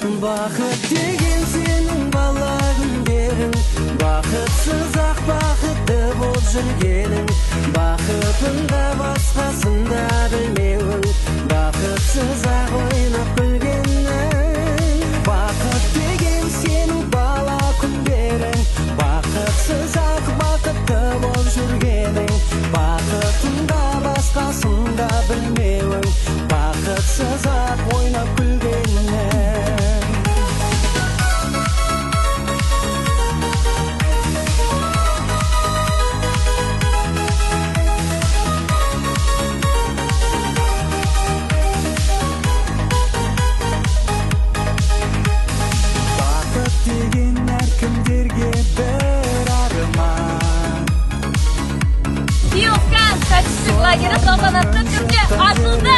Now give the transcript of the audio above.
Бақыт деген сенің бала күндерің, бақытсыз ақ бақытты болып жүргенің, бақытыңда басқасында білмеуің, бақытсыз ақ ойнап күлгенің. Бақыт деген сенің бала күндерің, бақытсыз ақ бақытты болып жүргенің, бақытыңда басқасында білмеуің, бақытсыз ақ ойнап күлгенің. Деген әркімдерге бір арман. Биыл Кан кәсіпшілік лагері салтанатты түрде ашылды.